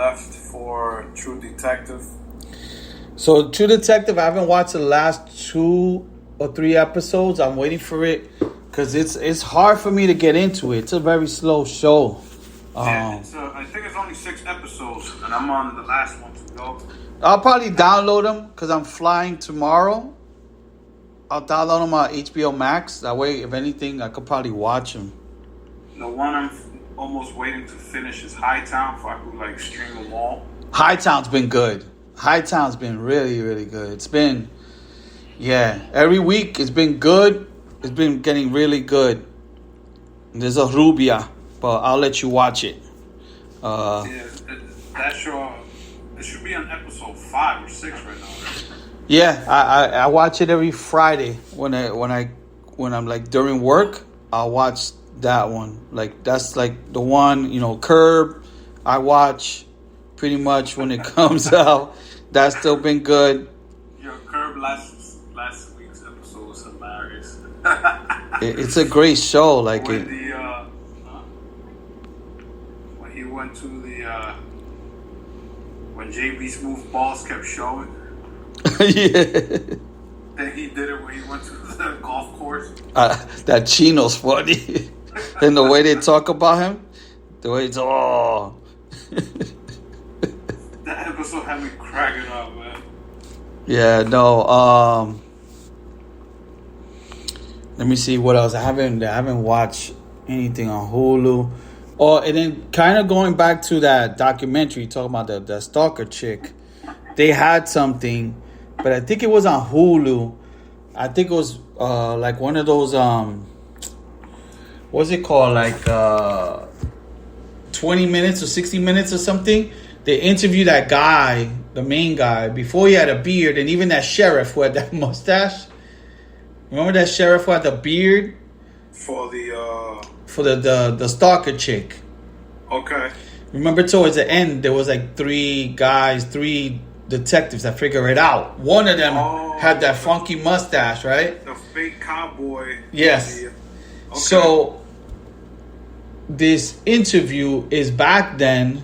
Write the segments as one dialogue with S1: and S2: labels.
S1: left for True Detective?
S2: So True Detective, I haven't watched the last 2 or 3 episodes. I'm waiting for it because it's hard for me to get into it. It's a very slow show.
S1: I think it's only 6 episodes, and I'm on the last one to go.
S2: I'll probably download them because I'm flying tomorrow. I'll download them on HBO Max. That way, if anything, I could probably watch them.
S1: The one I'm almost waiting to finish is Hightown, so I could stream them all.
S2: Hightown's been good. Hightown's been really, really good. It's been, every week it's been good. It's been getting really good. There's a Rubia, but I'll let you watch it.
S1: That show, it should be on episode 5 or 6 right now.
S2: Yeah, I watch it every Friday when I'm like during work. I'll watch that one. Like that's like the one, Curb. I watch pretty much when it comes out. That's still been good.
S1: Your Curb last week's episode was hilarious.
S2: It's a great show. Like
S1: when he went to when JB Smooth Balls kept showing.
S2: Yeah.
S1: Then he did it when he went to the golf course.
S2: That Chino's funny. And the way they talk about him, the way it's
S1: That episode had me cracking up, man.
S2: Yeah, no. Let me see what else. I haven't watched anything on Hulu. Oh, and then kind of going back to that documentary talking about the stalker chick. They had something, but I think it was on Hulu. I think it was like one of those what's it called? Like 20 minutes or 60 minutes or something. They interviewed that guy, the main guy, before he had a beard, and even that sheriff who had that mustache. Remember that sheriff who had the beard?
S1: For
S2: the stalker chick.
S1: Okay.
S2: Remember towards the end there was like 3 detectives that figure it out. One of them had that funky mustache, right?
S1: The fake cowboy.
S2: Yes.
S1: Okay.
S2: So this interview is back then.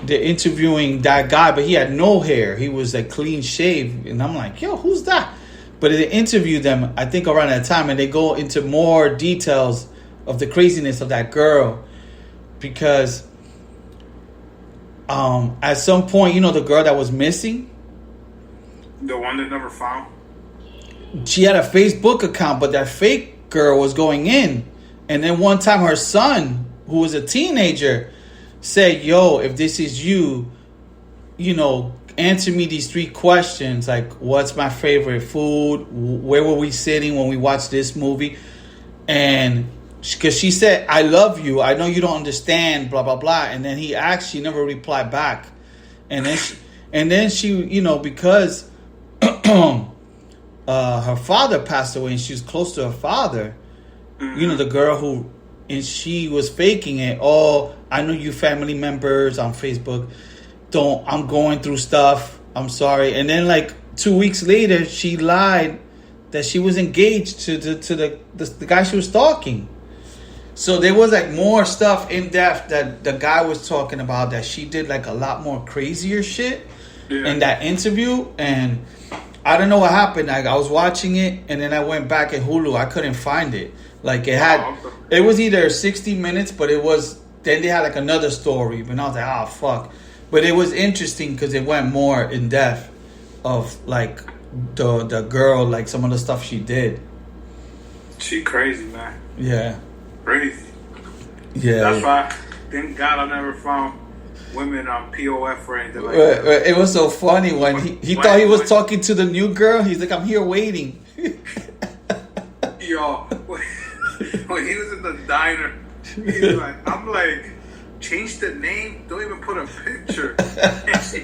S2: They're interviewing that guy, but he had no hair. He was like clean shaved. And I'm like, yo, who's that? But they interviewed them, I think, around that time. And they go into more details of the craziness of that girl. Because at some point, the girl that was missing?
S1: The one that never found?
S2: She had a Facebook account, but that fake girl was going in. And then one time her son, who was a teenager, said, yo, if this is you, answer me these 3 questions. Like, what's my favorite food? Where were we sitting when we watched this movie? And because she said, I love you. I know you don't understand, blah, blah, blah. And then he actually never replied back. And then she, because her father passed away and she was close to her father, the girl who, and she was faking it. Oh, I know you family members on Facebook. I'm going through stuff. I'm sorry. And then like 2 weeks later, she lied that she was engaged to the guy she was stalking. So there was like more stuff in depth that the guy was talking about, that she did like a lot more crazier shit in that interview. And I don't know what happened. Like, I was watching it and then I went back at Hulu. I couldn't find it. Like it was either 60 minutes, but then they had like another story. And I was like, oh, fuck. But it was interesting because it went more in depth of like the girl, like some of the stuff she did.
S1: She crazy, man.
S2: Yeah.
S1: Crazy.
S2: Yeah.
S1: That's why, thank God I never found women on POF or anything like that.
S2: It was so funny when he thought he was talking to the new girl. He's like, I'm here waiting.
S1: Yo, when he was in the diner, he's like, I'm like, change the name, don't even put a picture. And she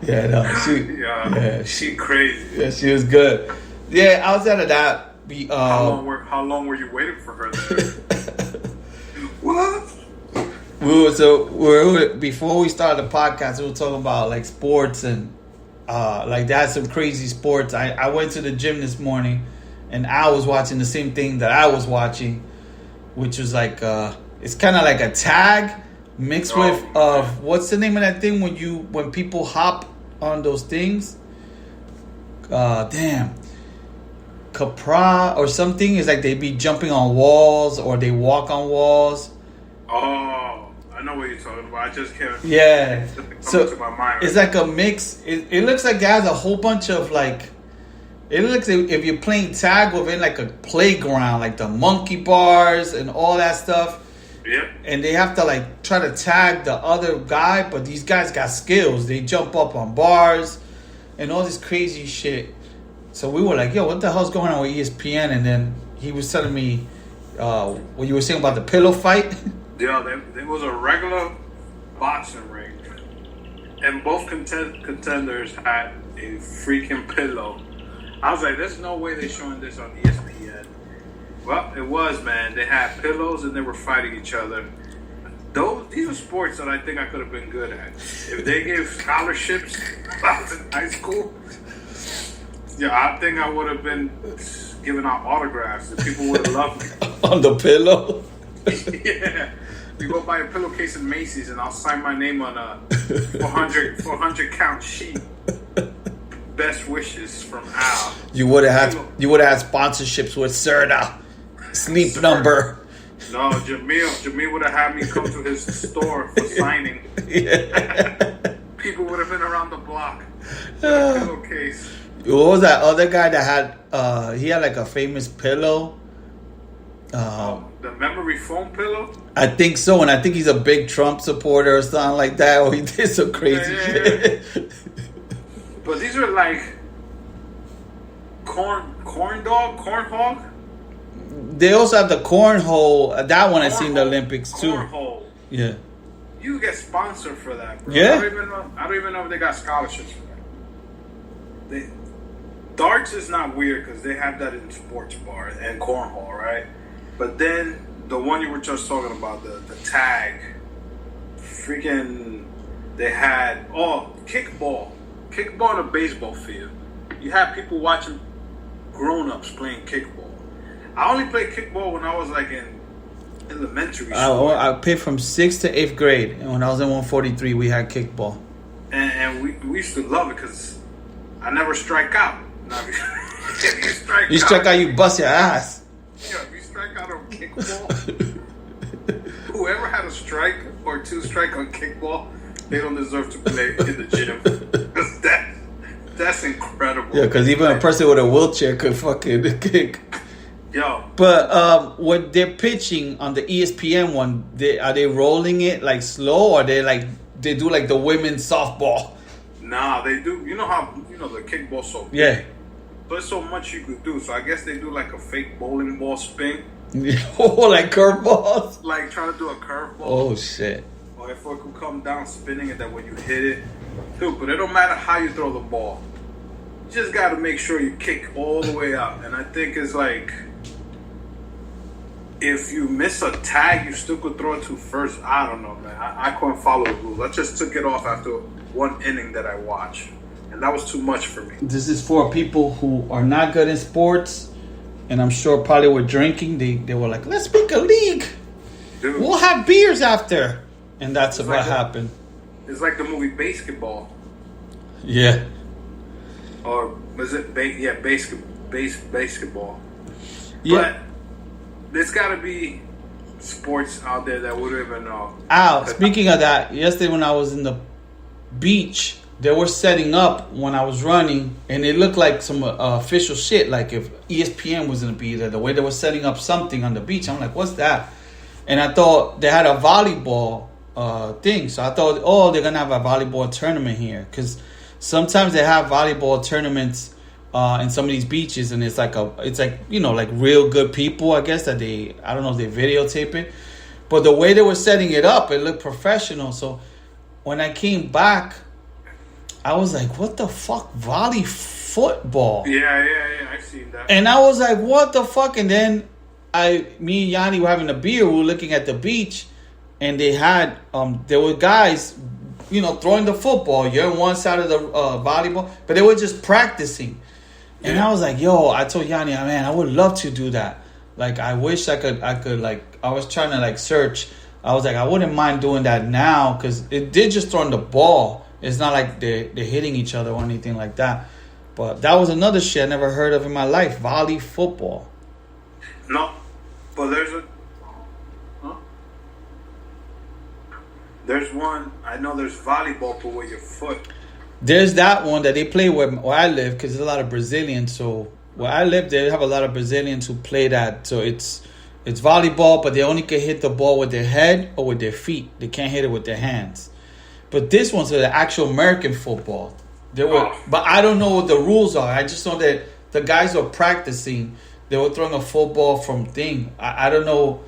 S2: Yeah, no,
S1: she crazy.
S2: Yeah, she was good. Yeah, outside of that,
S1: how long were you waiting for her there? What?
S2: Before we started the podcast, we were talking about like sports and like they had some crazy sports. I went to the gym this morning and I was watching the same thing that I was watching, which was like it's kind of like a tag, mixed with what's the name of that thing when people hop on those things? Capra or something. Is like they be jumping on walls or they walk on walls.
S1: Oh, I know what you're talking about. I just can't.
S2: Yeah. So
S1: to my mind
S2: it's like a mix. It looks like it has a whole bunch of like. It looks like if you're playing tag within like a playground, like the monkey bars and all that stuff.
S1: Yep.
S2: And they have to like try to tag the other guy, but these guys got skills. They jump up on bars and all this crazy shit. So we were like, yo, what the hell's going on with ESPN? And then he was telling me what you were saying about the pillow fight.
S1: Yeah, there was a regular boxing ring. And both contenders had a freaking pillow. I was like, there's no way they're showing this on ESPN. Well, it was, man. They had pillows and they were fighting each other. These are sports that I think I could have been good at. If they gave scholarships when I was in high school, yeah, I think I would have been giving out autographs. The people would have loved me.
S2: On the pillow?
S1: Yeah. We go buy a pillowcase in Macy's and I'll sign my name on a 400 count sheet. Best wishes from Al.
S2: You would have had sponsorships with Serta. Sleep number.
S1: No, Jamil would have had me come to his store for signing. Yeah. People would have been around the block. Pillowcase.
S2: What was that other guy that had? He had like a famous pillow.
S1: The memory foam pillow.
S2: I think so, and I think he's a big Trump supporter or something like that. Or he did some crazy shit.
S1: But these are like corn hog.
S2: They also have the cornhole. That one I seen the Olympics too.
S1: Cornhole.
S2: Yeah.
S1: You get sponsored for that, bro.
S2: Yeah.
S1: I don't even know if they got scholarships for that. Darts is not weird because they have that in sports bars and cornhole, right? But then the one you were just talking about, the tag, freaking, they had kickball in a baseball field. You had people watching grown-ups playing kickball. I only played kickball when I was like in elementary school.
S2: I played from 6th to 8th grade, and when I was in 143, we had kickball.
S1: And we used to love it because I never strike out. If
S2: you strike out, you bust your ass.
S1: Yeah, if you strike out on kickball, whoever had a strike or two strike on kickball, they don't deserve to play in the gym. Because that's incredible. Yeah,
S2: because even a person with a wheelchair could fucking kick.
S1: Yo.
S2: But when they're pitching on the ESPN one, are they rolling it like slow, or they do like the women's softball?
S1: Nah, they do. You know how the kickball so big.
S2: Yeah.
S1: There's so much you could do. So I guess they do like a fake bowling ball spin.
S2: Oh, like curveballs?
S1: Like trying to do a curveball.
S2: Oh shit.
S1: Or if it could come down spinning and then when you hit it. Dude, but it don't matter how you throw the ball. You just got to make sure you kick all the way out. And I think it's like, if you miss a tag, you still could throw it to first. I don't know, man. I couldn't follow the rules. I just took it off after one inning that I watched. And that was too much for me.
S2: This is for people who are not good in sports. And I'm sure probably were drinking. They were like, let's make a league. Dude, we'll have beers after. And that's what happened.
S1: It's like the movie Basketball.
S2: Yeah.
S1: Or was it basketball?
S2: Yeah.
S1: But there's got to be sports out there that would even know.
S2: Speaking of that, yesterday when I was in the beach, they were setting up when I was running, and it looked like some official shit. Like if ESPN was going to be there, the way they were setting up something on the beach. I'm like, what's that? And I thought they had a volleyball thing. So I thought, they're going to have a volleyball tournament here. Because sometimes they have volleyball tournaments in some of these beaches, and it's like like real good people, I guess, that I don't know if they videotape it. But the way they were setting it up, it looked professional. So when I came back, I was like, what the fuck? Volley football.
S1: Yeah, I've seen that.
S2: And I was like, what the fuck? And then me and Yanni were having a beer. We were looking at the beach, and they had, there were guys, throwing the football. You're on one side of the volleyball, but they were just practicing. And I was like, I told Yanni, man, I would love to do that. Like, I wish I could, I was trying to, search I was like, I wouldn't mind doing that now because it did just throwing the ball. It's not like they're hitting each other or anything like that. But that was another shit I never heard of in my life. Volley football.
S1: No, but there's one. I know there's volleyball, but with your foot.
S2: There's that one that they play where I live because there's a lot of Brazilians. So where I live, they have a lot of Brazilians who play that. So it's volleyball, but they only can hit the ball with their head or with their feet. They can't hit it with their hands. But this one's the actual American football. But I don't know what the rules are. I just know that the guys were practicing. They were throwing a football from thing. I don't know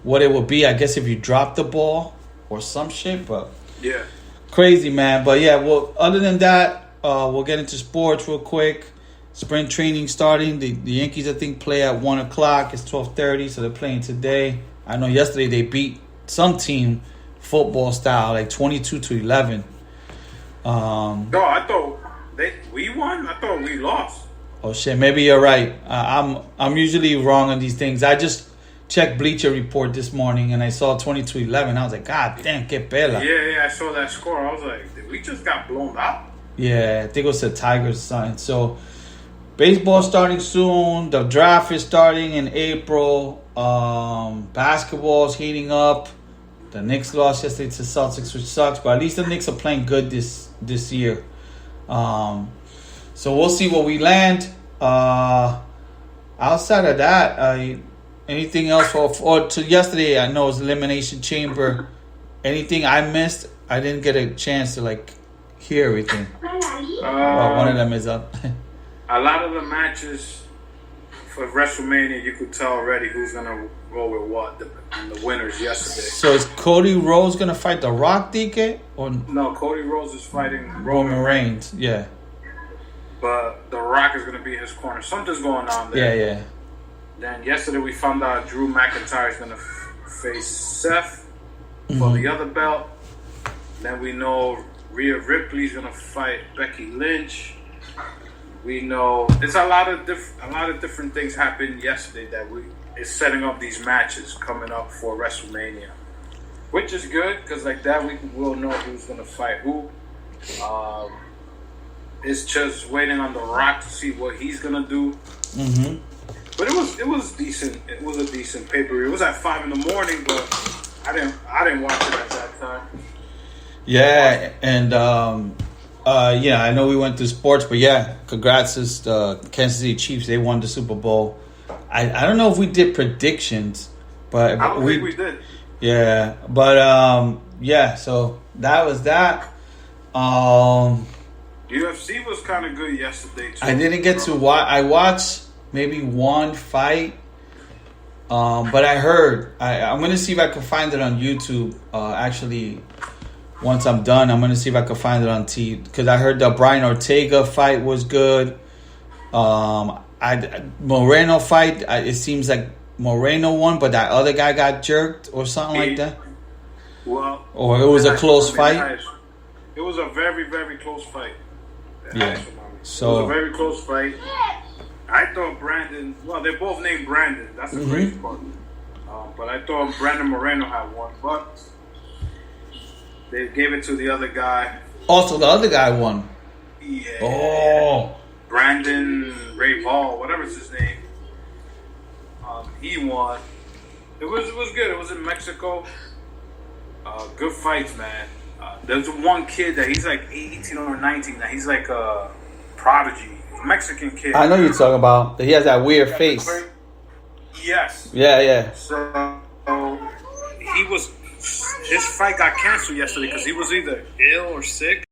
S2: what it would be. I guess if you drop the ball or some shit. But
S1: yeah,
S2: crazy, man. But yeah, well, other than that, we'll get into sports real quick. Spring training starting. The Yankees, I think, play at 1 o'clock. It's 12:30, so they're playing today. I know yesterday they beat some team football style, like 22-11.
S1: No, I thought we won. I thought we lost.
S2: Oh shit, maybe you're right. I'm usually wrong on these things. I just checked Bleacher Report this morning and I saw 22-11. I was like, God damn, que pela.
S1: Yeah, I saw that score. I was like, did we just got blown out?
S2: Yeah, I think it was the Tigers sign. So baseball starting soon. The draft is starting in April. Basketball's heating up. The Knicks lost yesterday to Celtics, which sucks, but at least the Knicks are playing good this year. So we'll see where we land. Outside of that, anything else? Or to yesterday, I know it was Elimination Chamber. Anything I missed? I didn't get a chance to hear everything. One of them is up.
S1: A lot of the matches for WrestleMania, you could tell already who's gonna roll with what. The winners yesterday.
S2: So is Cody Rhodes gonna fight The Rock, DK? Or
S1: no? Cody Rhodes is fighting
S2: Roman Reigns. Yeah.
S1: But The Rock is gonna be in his corner. Something's going on there.
S2: Yeah.
S1: Then yesterday we found out Drew McIntyre is gonna face Seth for the other belt. Then we know Rhea Ripley's gonna fight Becky Lynch. We know there's a lot of different things happened yesterday that is setting up these matches coming up for WrestleMania, which is good because like that we will know who's gonna fight who. It's just waiting on The Rock to see what he's gonna do. Mm-hmm. But it was decent. It was a decent pay-per-view. It was at 5 a.m, but I didn't watch it at that time.
S2: Yeah, and I know we went through sports, but yeah, congrats to the Kansas City Chiefs. They won the Super Bowl. I don't know if we did predictions, but
S1: I don't think we did.
S2: Yeah, but so that was that.
S1: UFC was kind of good yesterday too.
S2: I didn't get to watch. I watched maybe one fight, but I heard. I'm gonna see if I can find it on YouTube. Actually, once I'm done, I'm gonna see if I can find it on TV because I heard the Brian Ortega fight was good. Moreno fight. It seems like Moreno won, but that other guy got jerked or something like that.
S1: Well,
S2: or it was a close fight.
S1: It was a very, very close fight.
S2: Yeah. So
S1: it was a very close fight. I thought Brandon. Well, they're both named Brandon. That's the crazy part. But I thought Brandon Moreno had won, but they gave it to the other guy.
S2: Also, the other guy won.
S1: Yeah.
S2: Oh.
S1: Brandon Ray Hall, whatever's his name. He won. It was good. It was in Mexico. Good fights, man. There's one kid that he's like 18 or 19. That he's like a prodigy, Mexican kid.
S2: I know you're talking about. He has that weird face.
S1: Yes.
S2: Yeah.
S1: So his fight got canceled yesterday because he was either ill or sick.